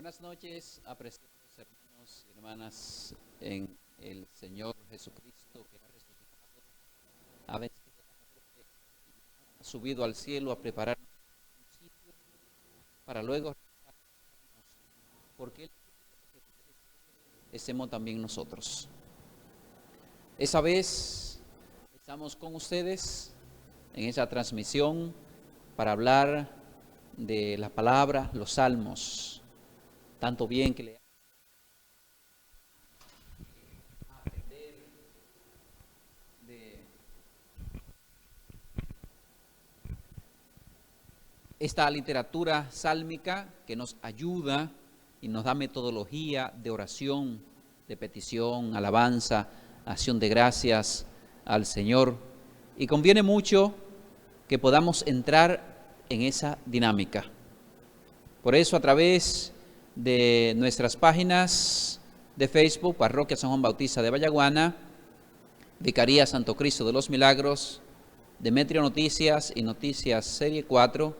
Buenas noches, apreciados hermanos y hermanas en el Señor Jesucristo, que ha resucitado, ha vencido la muerte, ha subido al cielo a prepararnos un sitio para luego regresarnos, porque Él quiere que estemos también nosotros. Esa vez estamos con ustedes en esa transmisión para hablar de la palabra, los salmos. Tanto bien que le aprender de esta literatura sálmica que nos ayuda y nos da metodología de oración, de petición, alabanza, acción de gracias al Señor. Y conviene mucho que podamos entrar en esa dinámica. Por eso, a través de nuestras páginas de Facebook, Parroquia San Juan Bautista de Vallaguana, Vicaría Santo Cristo de los Milagros, Demetrio Noticias y Noticias Serie 4,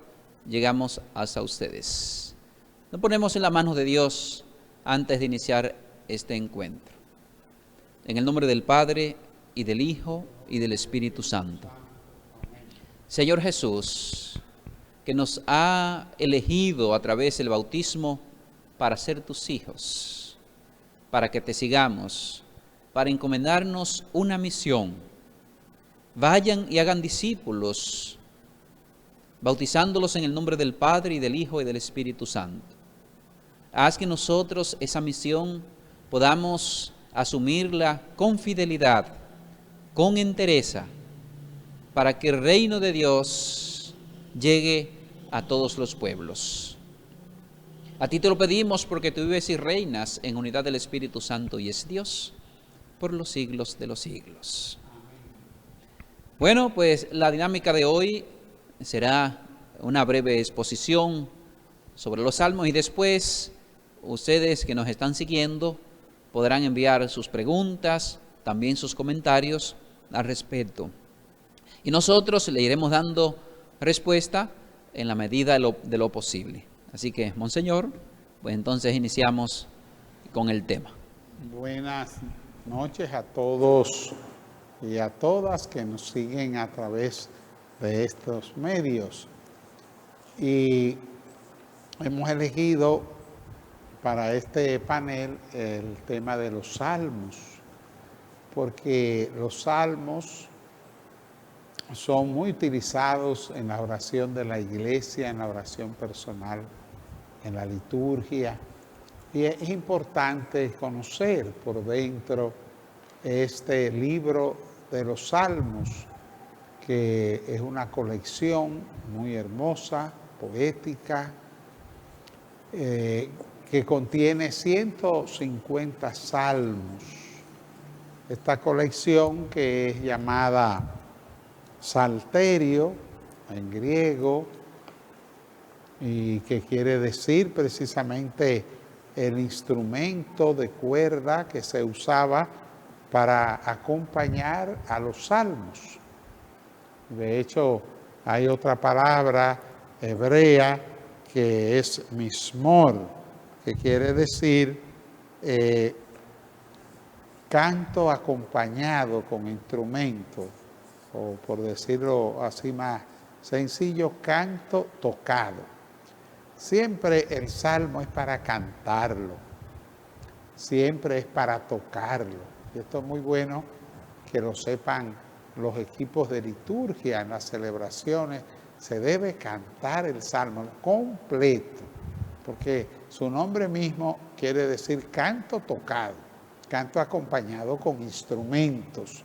llegamos hasta ustedes. Nos ponemos en la mano de Dios antes de iniciar este encuentro. En el nombre del Padre, y del Hijo, y del Espíritu Santo. Señor Jesús, que nos ha elegido a través del bautismo para ser tus hijos, para que te sigamos, para encomendarnos una misión. Vayan y hagan discípulos, bautizándolos en el nombre del Padre, y del Hijo, y del Espíritu Santo. Haz que nosotros esa misión podamos asumirla con fidelidad, con entereza, para que el reino de Dios llegue a todos los pueblos. A ti te lo pedimos porque tú vives y reinas en unidad del Espíritu Santo y es Dios por los siglos de los siglos. Bueno, pues la dinámica de hoy será una breve exposición sobre los salmos y después ustedes que nos están siguiendo podrán enviar sus preguntas, también sus comentarios al respecto. Y nosotros le iremos dando respuesta en la medida de lo posible. Así que, Monseñor, pues entonces iniciamos con el tema. Buenas noches a todos y a todas que nos siguen a través de estos medios. Y hemos elegido para este panel el tema de los salmos, porque los salmos son muy utilizados en la oración de la iglesia, en la oración personal, en la liturgia, y es importante conocer por dentro este libro de los salmos, que es una colección muy hermosa, poética, que contiene 150 salmos. Esta colección, que es llamada Salterio en griego, y que quiere decir precisamente el instrumento de cuerda que se usaba para acompañar a los salmos. De hecho, hay otra palabra hebrea que es mismor, que quiere decir canto acompañado con instrumento, o por decirlo así más sencillo, canto tocado. Siempre el salmo es para cantarlo, siempre es para tocarlo. Y esto es muy bueno que lo sepan los equipos de liturgia en las celebraciones. Se debe cantar el salmo completo, porque su nombre mismo quiere decir canto tocado, canto acompañado con instrumentos.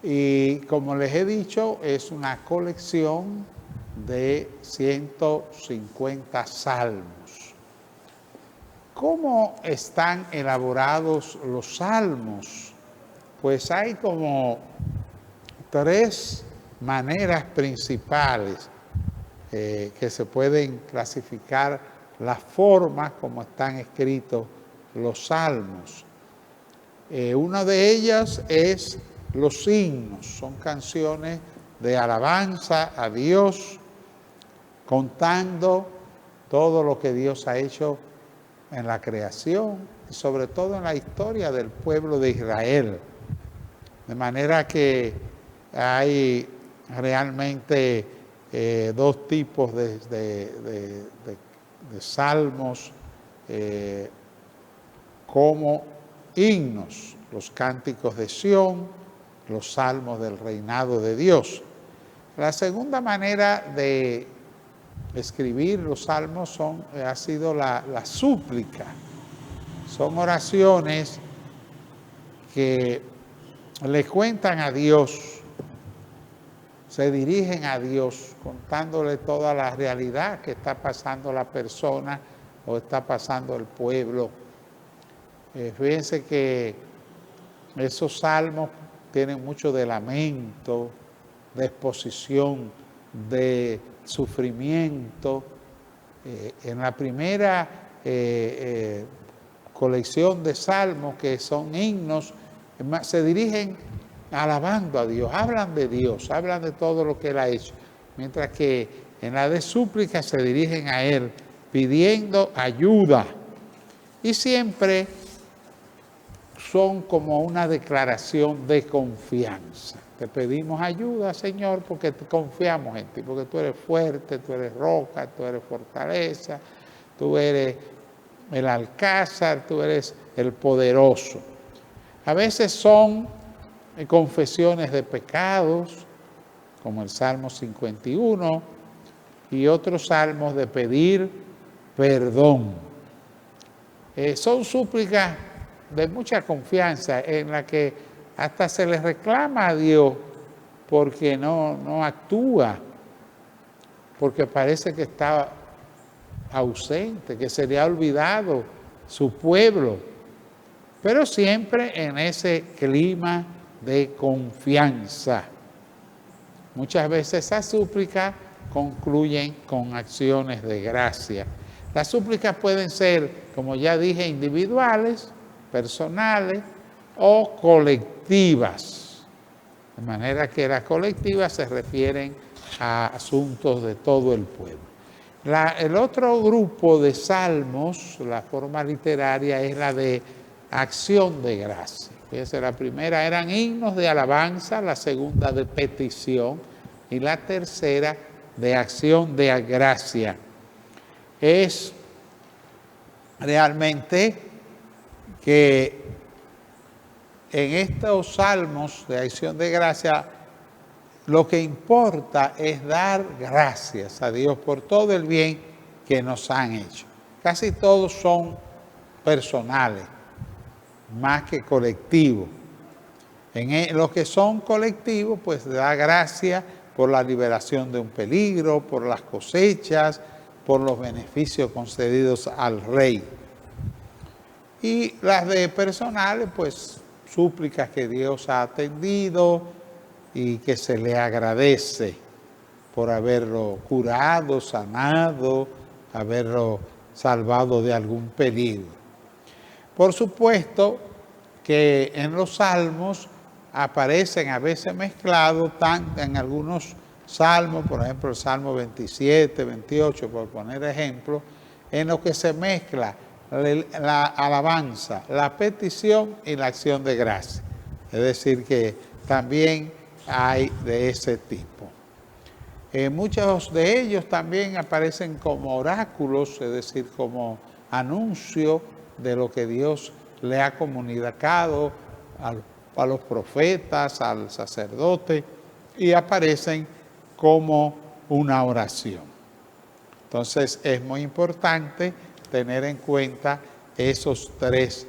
Y como les he dicho, es una colección de 150 salmos. ¿Cómo están elaborados los salmos? Pues hay como 3 maneras principales que se pueden clasificar las formas como están escritos los salmos. Una de ellas es los himnos, son canciones de alabanza a Dios, contando todo lo que Dios ha hecho en la creación y sobre todo en la historia del pueblo de Israel. De manera que hay realmente dos tipos de salmos como himnos, los cánticos de Sión, los salmos del reinado de Dios. La segunda manera de escribir los salmos ha sido la súplica. Son oraciones que le cuentan a Dios, se dirigen a Dios contándole toda la realidad que está pasando la persona o está pasando el pueblo. Fíjense que esos salmos tienen mucho de lamento, de exposición, de sufrimiento. En la primera colección de salmos, que son himnos, se dirigen alabando a Dios, hablan de todo lo que Él ha hecho, mientras que en la de súplica se dirigen a Él pidiendo ayuda, y siempre son como una declaración de confianza. Te pedimos ayuda, Señor, porque confiamos en ti, porque tú eres fuerte, tú eres roca, tú eres fortaleza, tú eres el alcázar, tú eres el poderoso. A veces son confesiones de pecados, como el Salmo 51, y otros salmos de pedir perdón. Son súplicas de mucha confianza en la que hasta se les reclama a Dios porque no actúa, porque parece que está ausente, que se le ha olvidado su pueblo, pero siempre en ese clima de confianza. Muchas veces esas súplicas concluyen con acciones de gracia. Las súplicas pueden ser, como ya dije, individuales, personales o colectivas. De manera que las colectivas se refieren a asuntos de todo el pueblo. El otro grupo de salmos, la forma literaria, es la de acción de gracia. Fíjense, la primera eran himnos de alabanza, la segunda de petición y la tercera de acción de gracia. Es realmente que en estos salmos de acción de gracia lo que importa es dar gracias a Dios por todo el bien que nos han hecho. Casi todos son personales, más que colectivos. En los que son colectivos, pues da gracias por la liberación de un peligro, por las cosechas, por los beneficios concedidos al rey. Y las de personales, pues súplicas que Dios ha atendido y que se le agradece por haberlo curado, sanado, haberlo salvado de algún peligro. Por supuesto que en los salmos aparecen a veces mezclados, en algunos salmos, por ejemplo el Salmo 27, 28, por poner ejemplo, en los que se mezcla la alabanza, la petición y la acción de gracia. Es decir, que también hay de ese tipo. Muchos de ellos también aparecen como oráculos, es decir, como anuncio de lo que Dios le ha comunicado a los profetas, al sacerdote, y aparecen como una oración. Entonces es muy importante tener en cuenta esos tres.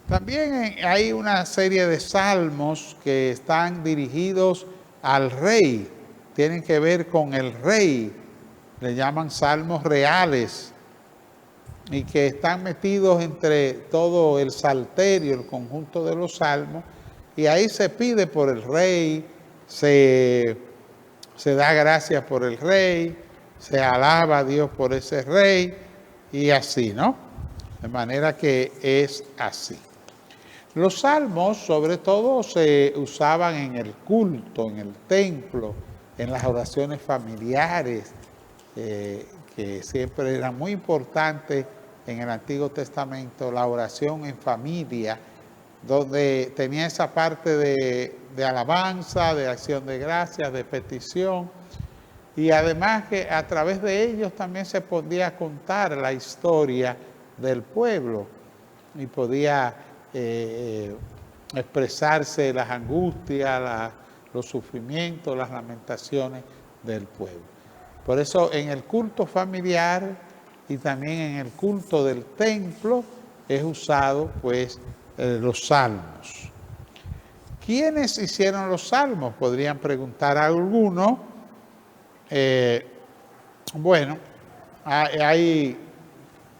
También hay una serie de salmos que están dirigidos al rey, tienen que ver con el rey, le llaman salmos reales, y que están metidos entre todo el salterio, el conjunto de los salmos, y ahí se pide por el rey, se da gracias por el rey, se alaba a Dios por ese rey, y así, ¿no? De manera que es así. Los salmos, sobre todo, se usaban en el culto, en el templo, en las oraciones familiares, que siempre era muy importante en el Antiguo Testamento, la oración en familia, donde tenía esa parte de alabanza, de acción de gracias, de petición, y además que a través de ellos también se podía contar la historia del pueblo y podía expresarse las angustias, los sufrimientos, las lamentaciones del pueblo. Por eso en el culto familiar y también en el culto del templo es usado pues los salmos. ¿Quiénes hicieron los salmos? Podrían preguntar a algunos. Bueno, hay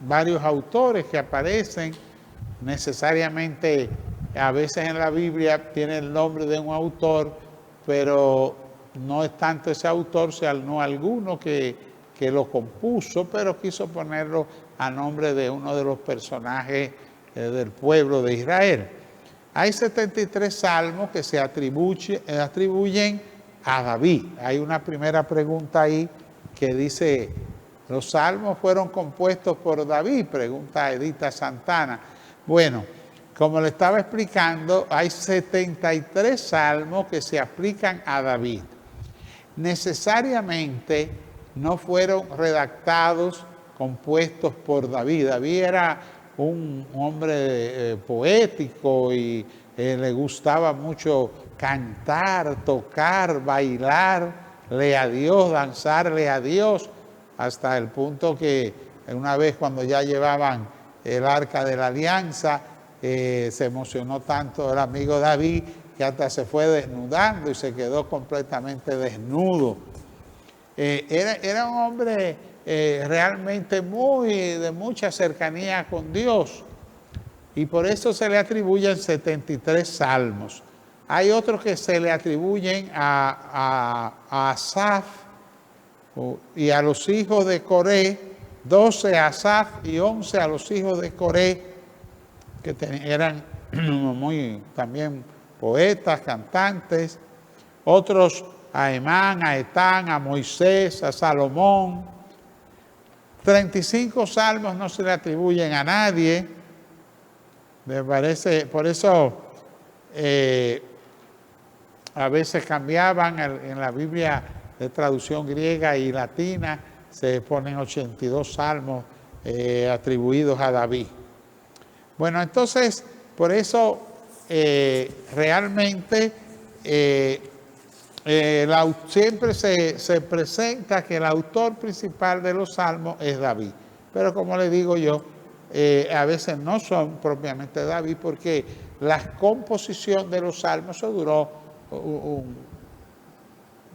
varios autores que aparecen, necesariamente a veces en la Biblia tiene el nombre de un autor, pero no es tanto ese autor, sino alguno que lo compuso, pero quiso ponerlo a nombre de uno de los personajes del pueblo de Israel. Hay 73 salmos que se atribuyen a David. Hay una primera pregunta ahí que dice, ¿los salmos fueron compuestos por David? Pregunta Edita Santana. Bueno, como le estaba explicando, hay 73 salmos que se aplican a David. Necesariamente no fueron redactados, compuestos por David. David era un hombre poético y le gustaba mucho cantar, tocar, bailarle a Dios, danzarle a Dios, hasta el punto que una vez cuando ya llevaban el arca de la alianza, se emocionó tanto el amigo David que hasta se fue desnudando y se quedó completamente desnudo. Era un hombre realmente de mucha cercanía con Dios y por eso se le atribuyen 73 salmos. Hay otros que se le atribuyen a Asaf y a los hijos de Coré, 12 a Asaf y 11 a los hijos de Coré, que eran muy también poetas, cantantes. Otros a Emán, a Etán, a Moisés, a Salomón. 35 salmos no se le atribuyen a nadie. Me parece, por eso a veces cambiaban en la Biblia de traducción griega y latina, se ponen 82 salmos atribuidos a David. Bueno, entonces, por eso realmente siempre se presenta que el autor principal de los salmos es David. Pero como le digo yo, a veces no son propiamente David, porque la composición de los salmos se duró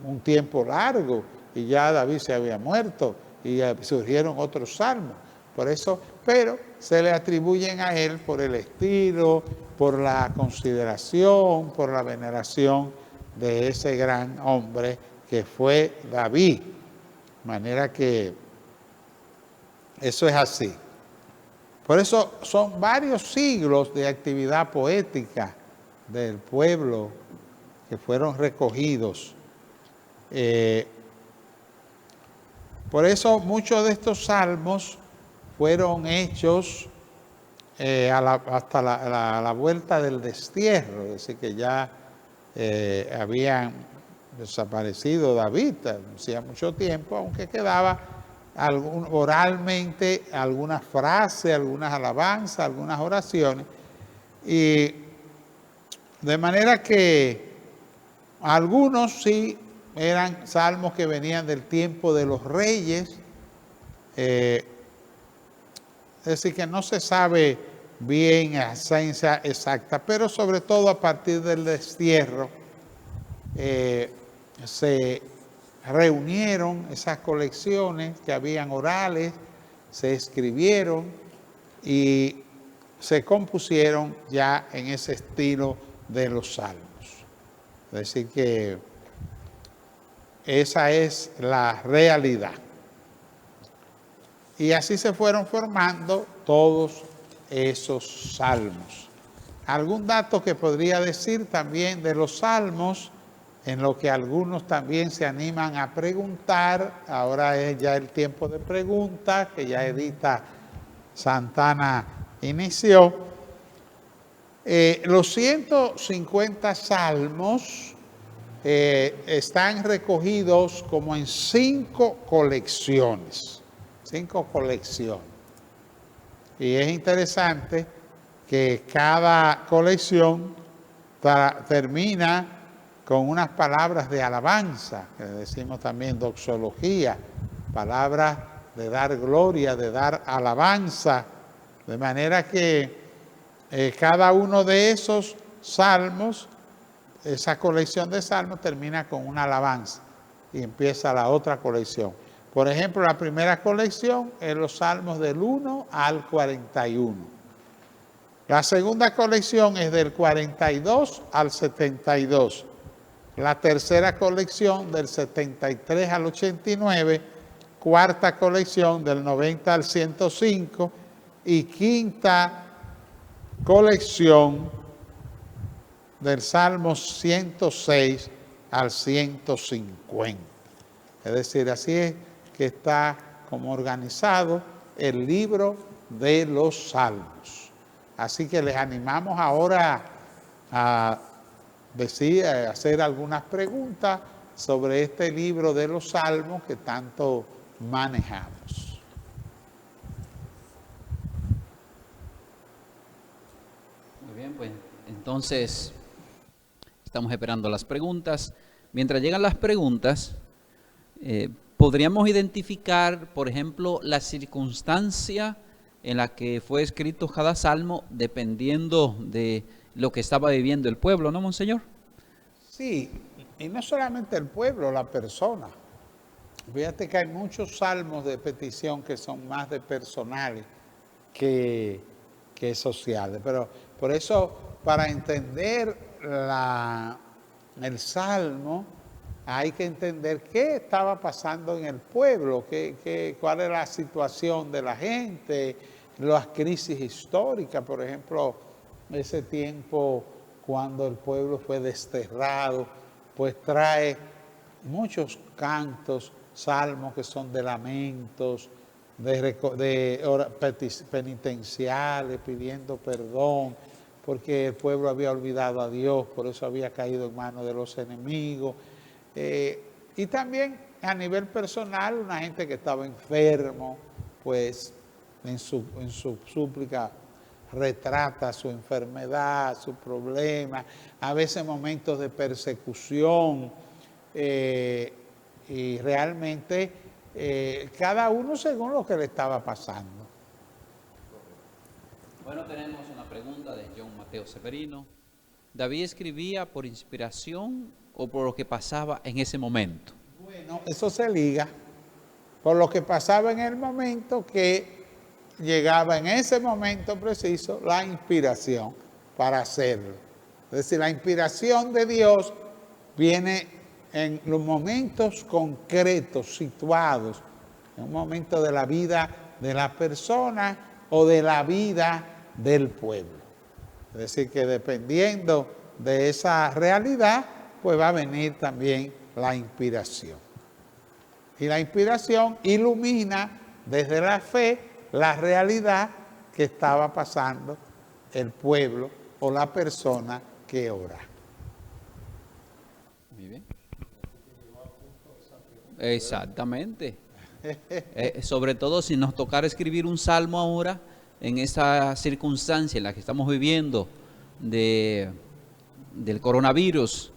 un tiempo largo y ya David se había muerto y surgieron otros salmos. Por eso, pero se le atribuyen a él por el estilo, por la consideración, por la veneración de ese gran hombre que fue David. De manera que eso es así. Por eso son varios siglos de actividad poética del pueblo que fueron recogidos. Por eso muchos de estos salmos fueron hechos hasta la vuelta del destierro, es decir, que ya habían desaparecido David hacía mucho tiempo, aunque quedaba oralmente algunas frases, algunas alabanzas, algunas oraciones, y de manera que algunos sí eran salmos que venían del tiempo de los reyes, es decir, que no se sabe bien la esencia exacta, pero sobre todo a partir del destierro se reunieron esas colecciones que habían orales, se escribieron y se compusieron ya en ese estilo de los salmos. Es decir, que esa es la realidad. Y así se fueron formando todos esos salmos. Algún dato que podría decir también de los salmos en lo que algunos también se animan a preguntar. Ahora es ya el tiempo de preguntas, que ya Edita Santana inició. Los 150 salmos están recogidos como en 5 colecciones. 5 colecciones. Y es interesante que cada colección termina con unas palabras de alabanza, que decimos también doxología, palabras de dar gloria, de dar alabanza, de manera que cada uno de esos salmos, esa colección de salmos termina con una alabanza y empieza la otra colección. Por ejemplo, la primera colección es los salmos del 1 al 41. La segunda colección es del 42 al 72. La tercera colección del 73 al 89, cuarta colección del 90 al 105 y quinta colección del Salmo 106 al 150. Es decir, así es que está como organizado el libro de los Salmos. Así que les animamos ahora a hacer algunas preguntas sobre este libro de los Salmos que tanto manejamos. Muy bien, pues entonces estamos esperando las preguntas. Mientras llegan las preguntas, podríamos identificar, por ejemplo, la circunstancia en la que fue escrito cada salmo dependiendo de lo que estaba viviendo el pueblo, ¿no, monseñor? Sí, y no solamente el pueblo, la persona. Fíjate que hay muchos salmos de petición que son más de personales que sociales. Pero por eso, para entender el salmo, hay que entender qué estaba pasando en el pueblo, cuál era la situación de la gente, las crisis históricas, por ejemplo, ese tiempo cuando el pueblo fue desterrado, pues trae muchos cantos, salmos que son de lamentos, penitenciales, pidiendo perdón, porque el pueblo había olvidado a Dios, por eso había caído en manos de los enemigos. Y también a nivel personal, una gente que estaba enfermo, pues en su súplica retrata su enfermedad, su problema, a veces momentos de persecución, y realmente cada uno según lo que le estaba pasando. Bueno, tenemos una pregunta de John Mateo Severino. ¿David escribía por inspiración o por lo que pasaba en ese momento? Bueno, eso se liga por lo que pasaba en el momento, que llegaba en ese momento preciso la inspiración para hacerlo. Es decir, la inspiración de Dios viene en los momentos concretos, situados, en un momento de la vida de la persona o de la vida del pueblo. Es decir, que dependiendo de esa realidad, pues va a venir también la inspiración. Y la inspiración ilumina desde la fe la realidad que estaba pasando el pueblo o la persona que ora. Muy bien. Exactamente. Sobre todo si nos tocara escribir un salmo ahora, en esa circunstancia en la que estamos viviendo del coronavirus,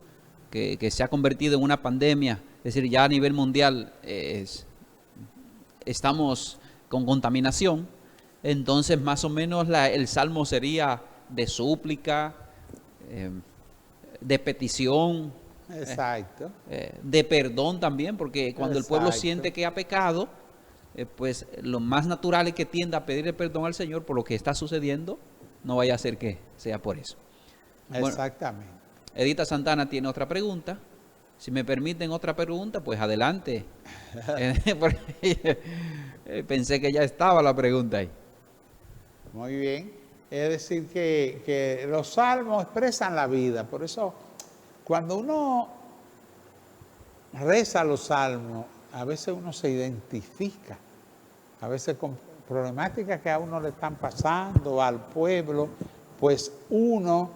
que se ha convertido en una pandemia, es decir, ya a nivel mundial estamos con contaminación, entonces más o menos el salmo sería de súplica, de petición, Exacto. de perdón también, porque cuando el pueblo Exacto. siente que ha pecado, pues lo más natural es que tienda a pedirle perdón al Señor por lo que está sucediendo, no vaya a ser que sea por eso. Exactamente. Bueno, Edita Santana tiene otra pregunta. Si me permiten otra pregunta, pues adelante. Pensé que ya estaba la pregunta ahí. Muy bien. Es decir, que los salmos expresan la vida. Por eso, cuando uno reza los salmos, a veces uno se identifica, a veces con problemáticas que a uno le están pasando, al pueblo, pues uno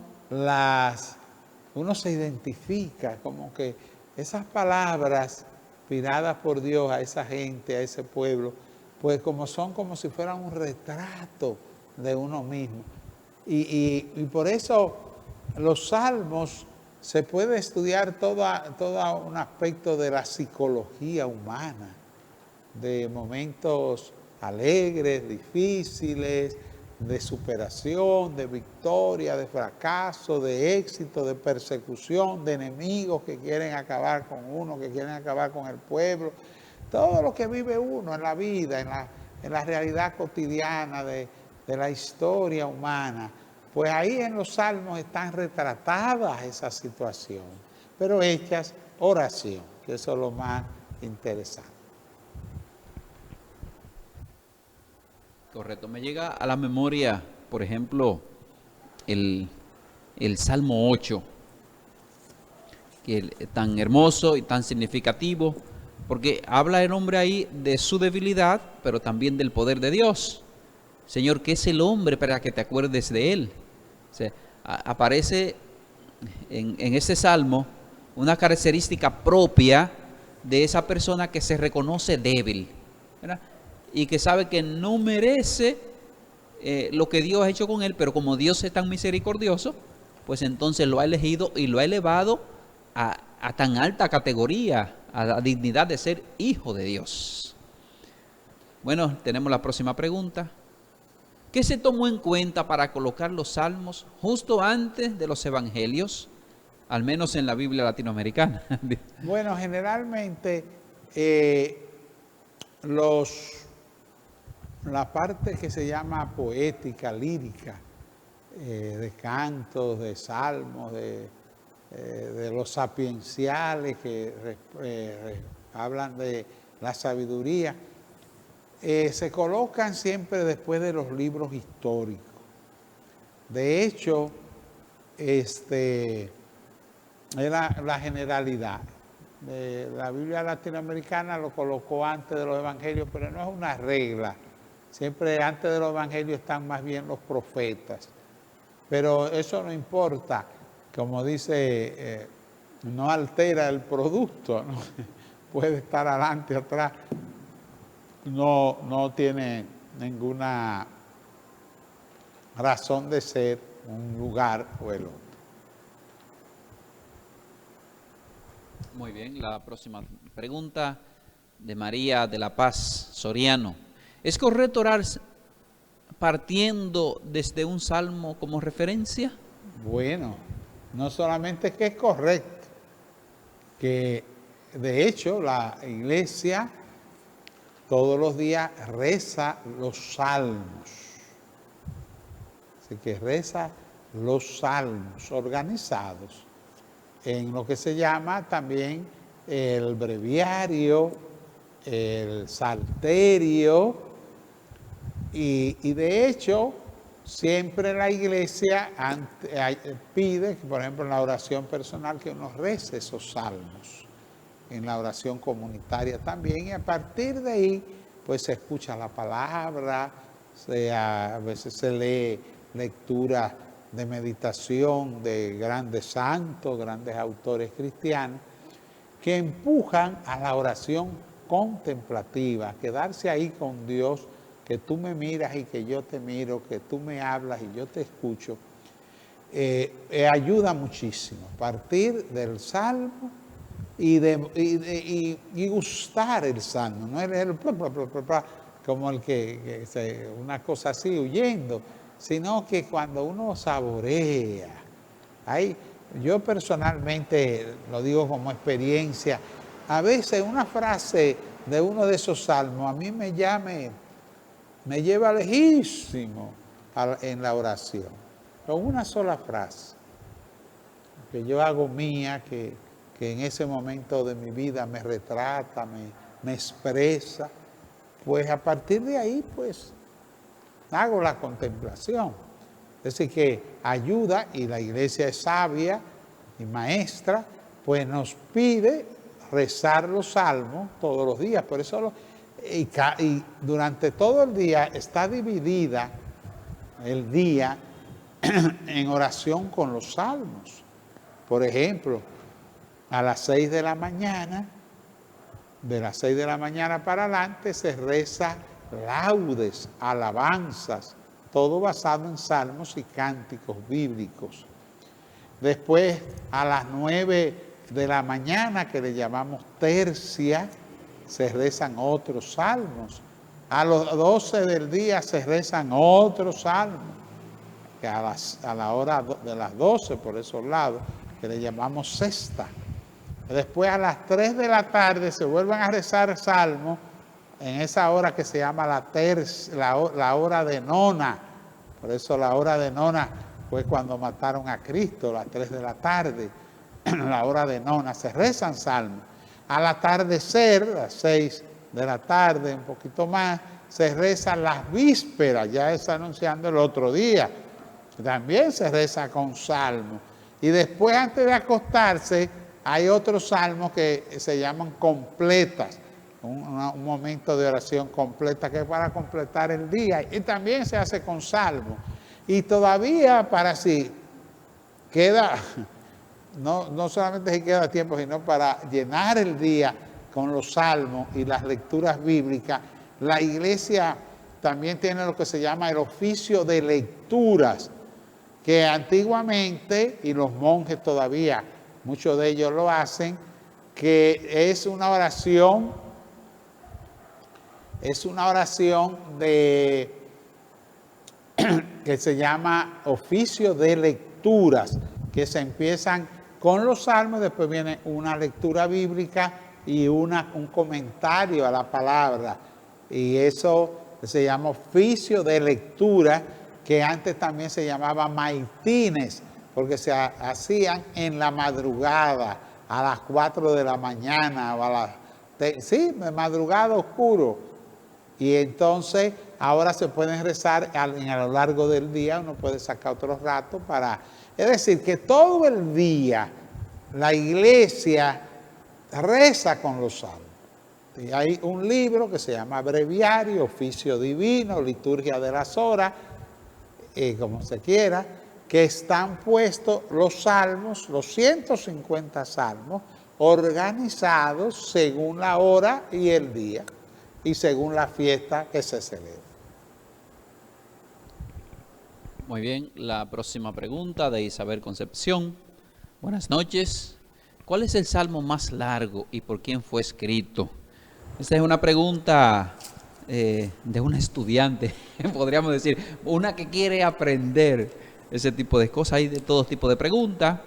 se identifica, como que esas palabras inspiradas por Dios a esa gente, a ese pueblo, pues son como si fueran un retrato de uno mismo. Y por eso los salmos se puede estudiar todo un aspecto de la psicología humana, de momentos alegres, difíciles, de superación, de victoria, de fracaso, de éxito, de persecución, de enemigos que quieren acabar con uno, que quieren acabar con el pueblo. Todo lo que vive uno en la vida, en la realidad cotidiana de la historia humana, pues ahí en los salmos están retratadas esas situaciones, pero hechas oración, que eso es lo más interesante. Correcto. Me llega a la memoria, por ejemplo, el Salmo 8, que es tan hermoso y tan significativo, porque habla el hombre ahí de su debilidad, pero también del poder de Dios. Señor, ¿qué es el hombre para que te acuerdes de él? O sea, aparece en ese salmo una característica propia de esa persona que se reconoce débil, ¿verdad? Y que sabe que no merece lo que Dios ha hecho con él, pero como Dios es tan misericordioso, pues entonces lo ha elegido y lo ha elevado a tan alta categoría, a la dignidad de ser hijo de Dios. Bueno, tenemos la próxima pregunta. ¿Qué se tomó en cuenta para colocar los salmos justo antes de los evangelios, al menos en la Biblia latinoamericana? Bueno, generalmente la parte que se llama poética, lírica, de cantos, de salmos, de los sapienciales que hablan de la sabiduría, se colocan siempre después de los libros históricos. De hecho, es la generalidad. La Biblia latinoamericana lo colocó antes de los evangelios, pero no es una regla. Siempre antes de los evangelios están más bien los profetas. Pero eso no importa, como dice, no altera el producto, ¿no? Puede estar adelante, atrás, no tiene ninguna razón de ser un lugar o el otro. Muy bien, la próxima pregunta de María de la Paz Soriano. ¿Es correcto orar partiendo desde un salmo como referencia? Bueno, no solamente que es correcto, que de hecho la iglesia todos los días reza los salmos. Así que reza los salmos organizados en lo que se llama también el breviario, el salterio, y de hecho siempre la iglesia pide, por ejemplo en la oración personal, que uno rece esos salmos, en la oración comunitaria también, y a partir de ahí pues se escucha la palabra, a veces se lee lectura de meditación de grandes santos, grandes autores cristianos, que empujan a la oración contemplativa, a quedarse ahí con Dios, que tú me miras y que yo te miro, que tú me hablas y yo te escucho, ayuda muchísimo. Partir del Salmo y gustar el Salmo, no es como el que una cosa así huyendo, sino que cuando uno saborea, yo personalmente lo digo como experiencia, a veces una frase de uno de esos salmos a mí me lleva lejísimo en la oración, con una sola frase, que yo hago mía, que en ese momento de mi vida me retrata, me expresa, pues a partir de ahí pues hago la contemplación. Es decir, que ayuda, y la iglesia es sabia y maestra, pues nos pide rezar los salmos todos los días. Por eso y durante todo el día está dividida el día en oración con los salmos. Por ejemplo, a las 6 de la mañana, de las 6 de la mañana para adelante, se reza laudes, alabanzas, todo basado en salmos y cánticos bíblicos. Después, a las 9 de la mañana, que le llamamos tercia, se rezan otros salmos. A los 12 del día se rezan otros salmos, que a la hora de las 12, por esos lados, que le llamamos sexta. Después, a las 3 de la tarde, se vuelven a rezar salmos en esa hora que se llama la hora de nona. Por eso la hora de nona fue cuando mataron a Cristo, a las 3 de la tarde. La hora de nona, se rezan salmos. Al atardecer, a las 6 de la tarde, un poquito más, se rezan las vísperas, ya está anunciando el otro día. También se reza con salmos. Y después, antes de acostarse, hay otros salmos que se llaman completas, un momento de oración completa que es para completar el día. Y también se hace con salmos. Y todavía, para si queda, no solamente si queda tiempo, sino para llenar el día con los salmos y las lecturas bíblicas, la iglesia también tiene lo que se llama el oficio de lecturas, que antiguamente, y los monjes todavía, muchos de ellos lo hacen, que es una oración que se llama oficio de lecturas, que se empiezan con los salmos, después viene una lectura bíblica y un comentario a la palabra. Y eso se llama oficio de lectura, que antes también se llamaba maitines, porque se hacían en la madrugada, a las 4 de la mañana, o de madrugada oscuro. Y entonces ahora se pueden rezar a lo largo del día, uno puede sacar otro rato para... Es decir, que todo el día la iglesia reza con los salmos. Y hay un libro que se llama Breviario, Oficio Divino, Liturgia de las Horas, como se quiera, que están puestos los salmos, los 150 salmos, organizados según la hora y el día, y según la fiesta que se celebra. Muy bien, la próxima pregunta de Isabel Concepción. Buenas noches. ¿Cuál es el salmo más largo y por quién fue escrito? Esta es una pregunta de un estudiante, podríamos decir, una que quiere aprender ese tipo de cosas. Hay de todo tipo de preguntas,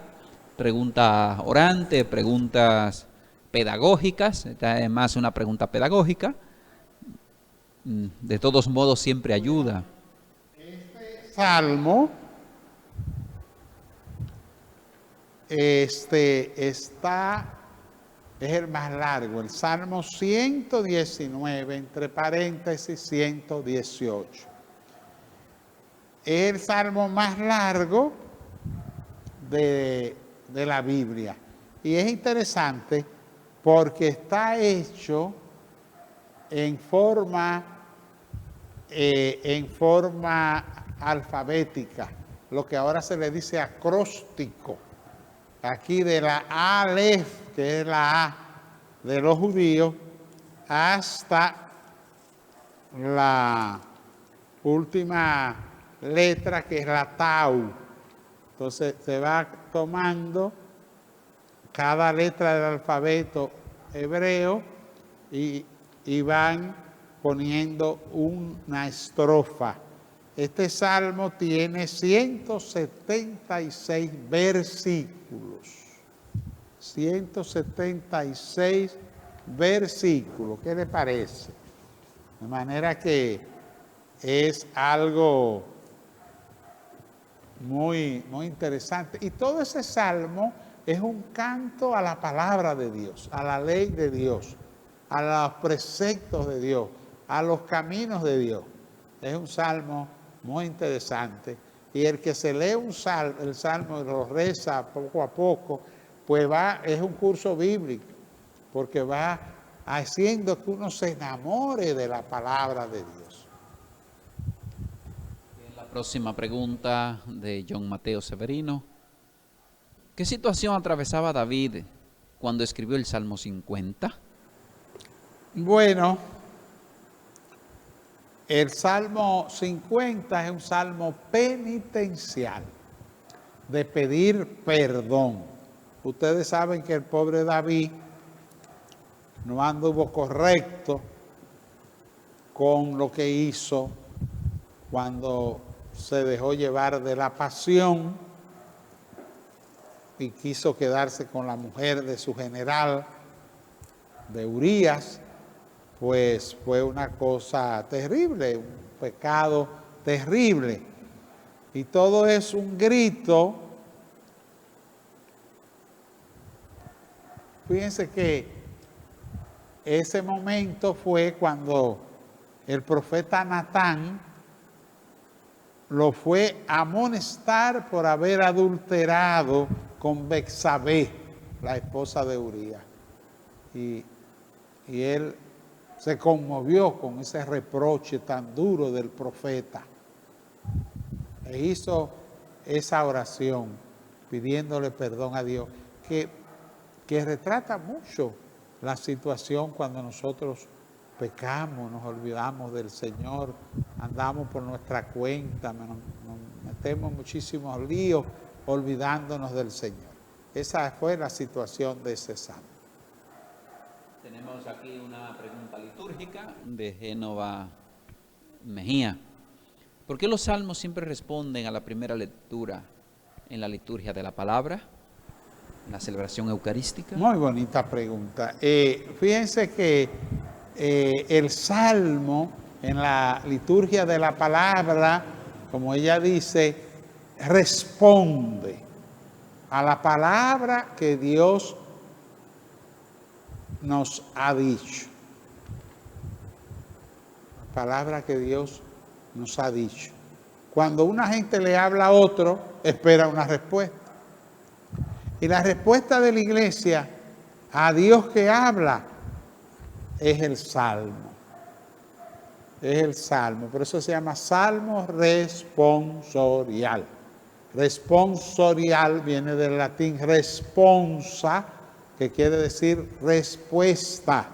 preguntas orantes, preguntas pedagógicas. Esta es más una pregunta pedagógica. De todos modos, siempre ayuda. Este salmo es el más largo, el Salmo 119, entre paréntesis 118. Es el salmo más largo de la Biblia. Y es interesante porque está hecho en forma alfabética, lo que ahora se le dice acróstico. Aquí de la Aleph, que es la A de los judíos, hasta la última letra, que es la Tau. Entonces se va tomando cada letra del alfabeto hebreo y van poniendo una estrofa. Este salmo tiene 176 versículos. 176 versículos. ¿Qué le parece? De manera que es algo muy, muy interesante. Y todo ese salmo es un canto a la palabra de Dios, a la ley de Dios, a los preceptos de Dios, a los caminos de Dios. Es un salmo muy interesante. Y el que se lee el salmo y lo reza poco a poco, pues es un curso bíblico. porque va haciendo que uno se enamore de la palabra de Dios. La próxima pregunta de John Mateo Severino. ¿Qué situación atravesaba David cuando escribió el Salmo 50? Bueno, el Salmo 50 es un salmo penitencial, de pedir perdón. Ustedes saben que el pobre David no anduvo correcto con lo que hizo cuando se dejó llevar de la pasión y quiso quedarse con la mujer de su general, de Urías. Pues fue una cosa terrible, un pecado terrible. Y todo es un grito. Fíjense que ese momento fue cuando el profeta Natán lo fue a amonestar por haber adulterado con Betsabé, la esposa de Urías. Y él se conmovió con ese reproche tan duro del profeta. E hizo esa oración pidiéndole perdón a Dios, que retrata mucho la situación cuando nosotros pecamos, nos olvidamos del Señor, andamos por nuestra cuenta, nos metemos en muchísimos líos olvidándonos del Señor. Esa fue la situación de ese salmo. Tenemos aquí una pregunta litúrgica de Génova Mejía. ¿Por qué los salmos siempre responden a la primera lectura en la liturgia de la palabra, en la celebración eucarística? Muy bonita pregunta. Fíjense que el salmo en la liturgia de la palabra, como ella dice, responde a la palabra que Dios nos ha dicho. La palabra que Dios nos ha dicho. Cuando una gente le habla a otro, espera una respuesta. Y la respuesta de la iglesia a Dios que habla es el salmo. Es el salmo. Por eso se llama salmo responsorial. Responsorial viene del latín responsa, que quiere decir respuesta.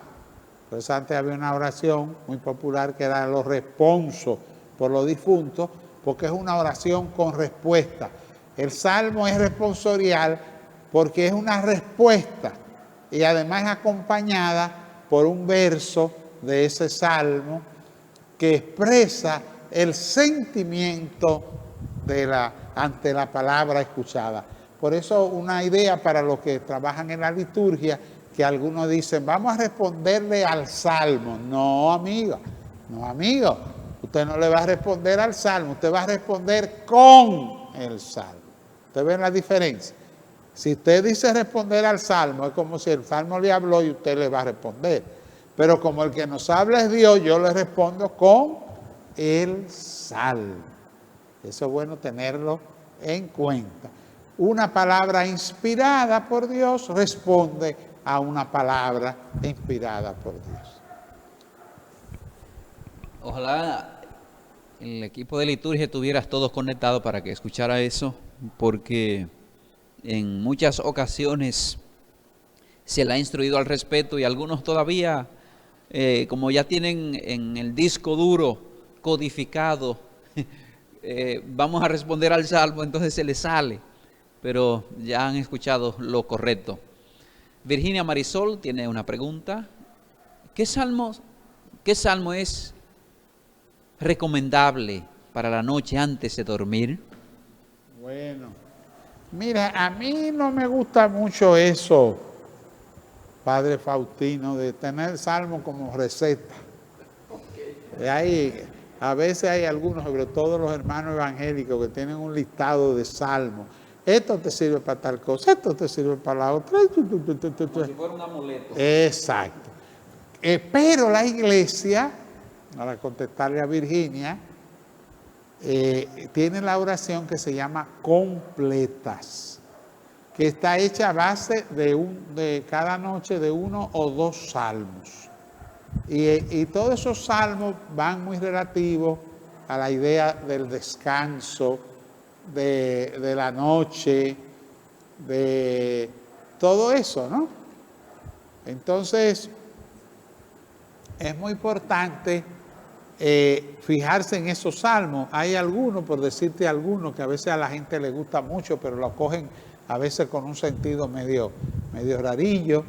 Pues antes había una oración muy popular que era los responsos por los difuntos, porque es una oración con respuesta. El salmo es responsorial porque es una respuesta y además es acompañada por un verso de ese salmo que expresa el sentimiento ante la palabra escuchada. Por eso una idea para los que trabajan en la liturgia, que algunos dicen, vamos a responderle al salmo. No, amigo, usted no le va a responder al salmo, usted va a responder con el salmo. ¿Usted ve la diferencia? Si usted dice responder al salmo, es como si el salmo le habló y usted le va a responder. Pero como el que nos habla es Dios, yo le respondo con el salmo. Eso es bueno tenerlo en cuenta. Una palabra inspirada por Dios responde a una palabra inspirada por Dios. Ojalá el equipo de liturgia estuvieras todos conectados para que escuchara eso, porque en muchas ocasiones se le ha instruido al respecto y algunos todavía, como ya tienen en el disco duro codificado, vamos a responder al salmo, entonces se les sale, pero ya han escuchado lo correcto. Virginia Marisol tiene una pregunta. ¿Qué salmo es recomendable para la noche antes de dormir? Bueno, mira, a mí no me gusta mucho eso, Padre Faustino, de tener salmo como receta. A veces hay algunos, sobre todo los hermanos evangélicos, que tienen un listado de salmos. Esto te sirve para tal cosa, esto te sirve para la otra. Como si fuera un amuleto. Exacto. Pero la iglesia, para contestarle a Virginia, tiene la oración que se llama completas, que está hecha a base de cada noche de 1 o 2 salmos. Y todos esos salmos van muy relativos a la idea del descanso, de la noche, de todo eso, ¿no? Entonces, es muy importante fijarse en esos salmos. Hay algunos, por decirte algunos, que a veces a la gente le gusta mucho, pero lo cogen a veces con un sentido medio rarillo,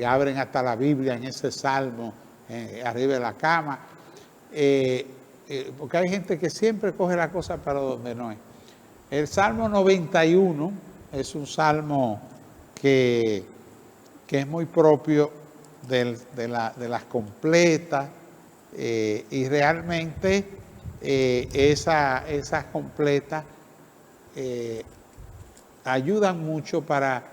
abren hasta la Biblia en ese salmo, arriba de la cama, porque hay gente que siempre coge la cosa para donde no es. El Salmo 91 es un salmo que es muy propio de las completas, y realmente esas completas ayudan mucho para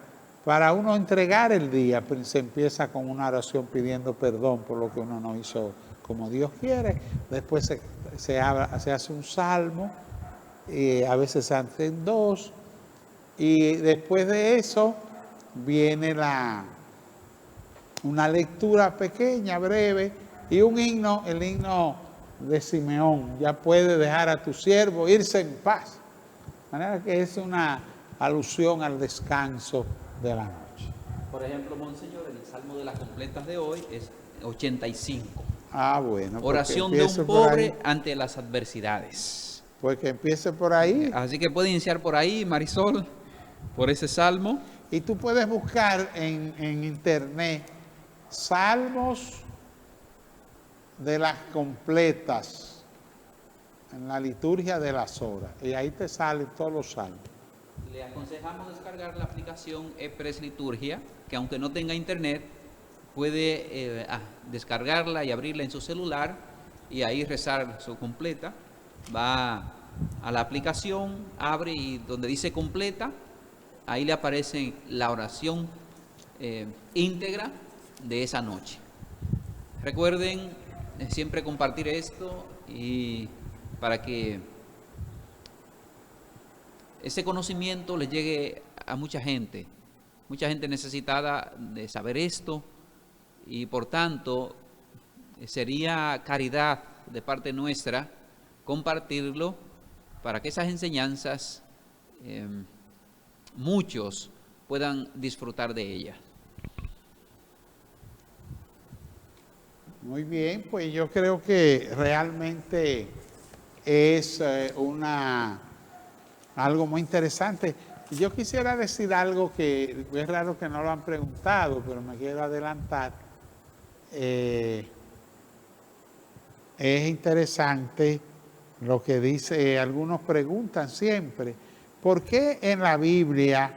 uno entregar el día. Se empieza con una oración pidiendo perdón por lo que uno no hizo como Dios quiere. Después se hace un salmo, y a veces se hacen 2, y después de eso viene una lectura pequeña, breve, y un himno, el himno de Simeón: ya puede dejar a tu siervo irse en paz. De manera que es una alusión al descanso de la noche. Por ejemplo, Monseñor, el salmo de las completas de hoy es 85. Bueno. Oración de un pobre ante las adversidades. Pues que empiece por ahí. Así que puede iniciar por ahí, Marisol, por ese salmo. Y tú puedes buscar en internet salmos de las completas en la liturgia de las horas, y ahí te salen todos los salmos. Le aconsejamos descargar la aplicación ePress Liturgia, que aunque no tenga internet, puede descargarla y abrirla en su celular y ahí rezar su completa. Va a la aplicación, abre y donde dice completa, ahí le aparece la oración íntegra de esa noche. Recuerden siempre compartir esto, y para que ese conocimiento le llegue a mucha gente necesitada de saber esto, y por tanto sería caridad de parte nuestra compartirlo para que esas enseñanzas muchos puedan disfrutar de ellas. Muy bien, pues yo creo que realmente es algo muy interesante. Yo quisiera decir algo que es raro que no lo han preguntado, pero me quiero adelantar. Es interesante lo que dice, algunos preguntan siempre, ¿por qué en la Biblia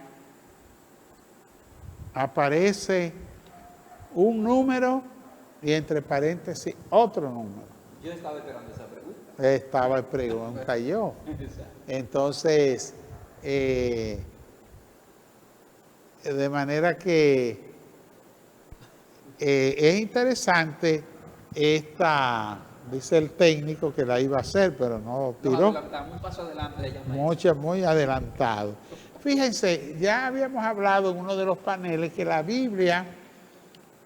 aparece un número y entre paréntesis otro número? Yo estaba esperando esa pregunta. Estaba pregunta yo. Entonces, de manera que es interesante dice el técnico que la iba a hacer, pero no tiró. Un paso adelante. Muy adelantado. Fíjense, ya habíamos hablado en uno de los paneles que la Biblia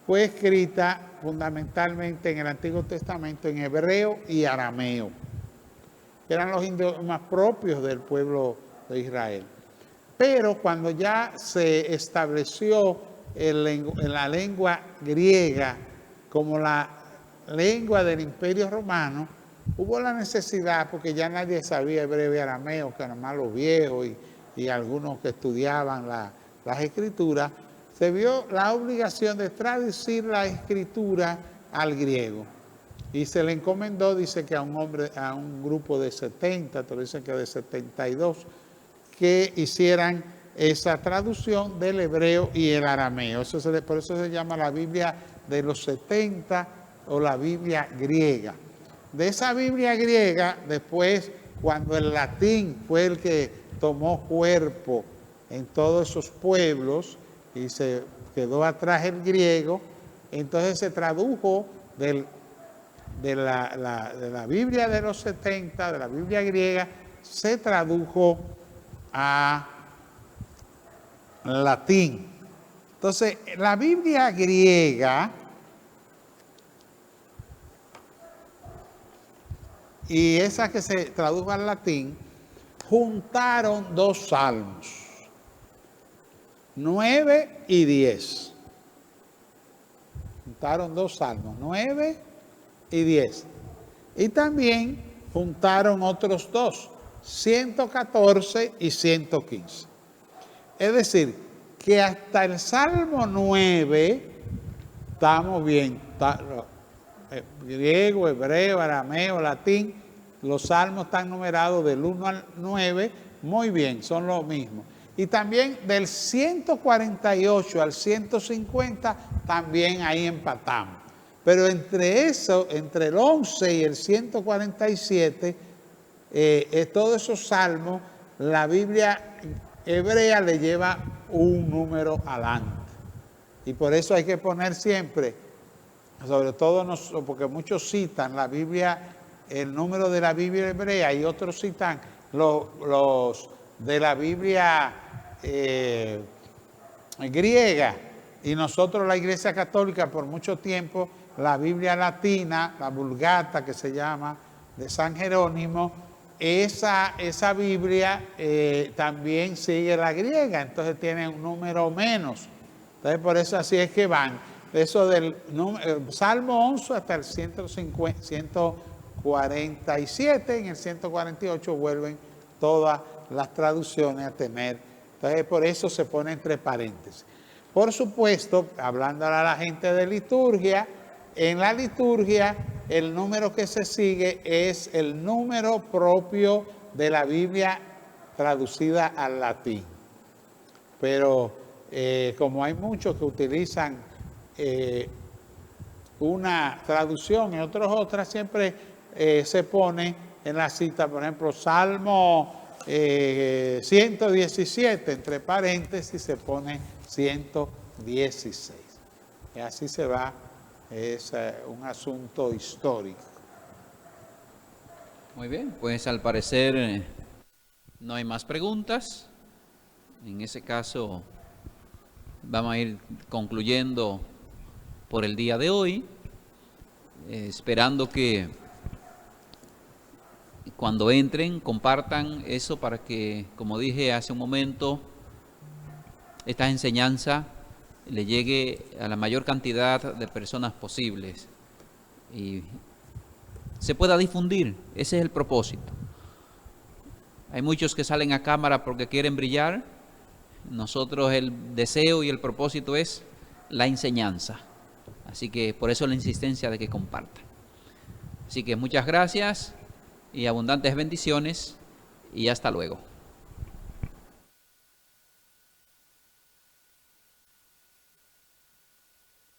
fue escrita fundamentalmente en el Antiguo Testamento en hebreo y arameo, que eran los idiomas propios del pueblo de Israel. Pero cuando ya se estableció la lengua griega como la lengua del Imperio Romano, hubo la necesidad, porque ya nadie sabía hebreo y arameo, que eran más los viejos y algunos que estudiaban las escrituras, se vio la obligación de traducir la escritura al griego. Y se le encomendó, dice que a un grupo de 70, te lo dicen que de 72, que hicieran esa traducción del hebreo y el arameo. Por eso se llama la Biblia de los 70 o la Biblia griega. De esa Biblia griega, después, cuando el latín fue el que tomó cuerpo en todos esos pueblos y se quedó atrás el griego, entonces se tradujo de la Biblia de los 70, de la Biblia griega, se tradujo a latín. Entonces, la Biblia griega y esa que se tradujo al latín juntaron dos salmos, 9 y 10. Juntaron dos salmos, 9 y 10. Y también juntaron otros dos, 114 y 115. Es decir, que hasta el Salmo 9 estamos bien. Griego, hebreo, arameo, latín, los salmos están numerados del 1 al 9, muy bien, son lo mismo. Y también del 148 al 150, también ahí empatamos. Pero entre eso, entre el 11 y el 147, todos esos salmos, la Biblia hebrea le lleva un número adelante. Y por eso hay que poner siempre, sobre todo porque muchos citan la Biblia, el número de la Biblia hebrea, y otros citan los de la Biblia griega. Y nosotros, la Iglesia Católica, por mucho tiempo, la Biblia latina, la Vulgata que se llama, de San Jerónimo, esa Biblia también sigue la griega, entonces tiene un número menos. Entonces por eso así es que van. Eso del Salmo 11 hasta el 147, en el 148 vuelven todas las traducciones a tener. Entonces por eso se pone entre paréntesis. Por supuesto, hablando a la gente de liturgia, en la liturgia el número que se sigue es el número propio de la Biblia traducida al latín. Pero como hay muchos que utilizan una traducción y otras, siempre se pone en la cita, por ejemplo, Salmo 117, entre paréntesis se pone 116. Y así se va, es un asunto histórico. Muy bien, pues al parecer no hay más preguntas. En ese caso vamos a ir concluyendo por el día de hoy, esperando que cuando entren compartan eso para que, como dije hace un momento, esta enseñanza le llegue a la mayor cantidad de personas posibles y se pueda difundir. Ese es el propósito. Hay muchos que salen a cámara porque quieren brillar. Nosotros el deseo y el propósito es la enseñanza. Así que por eso la insistencia de que compartan. Así que muchas gracias y abundantes bendiciones y hasta luego.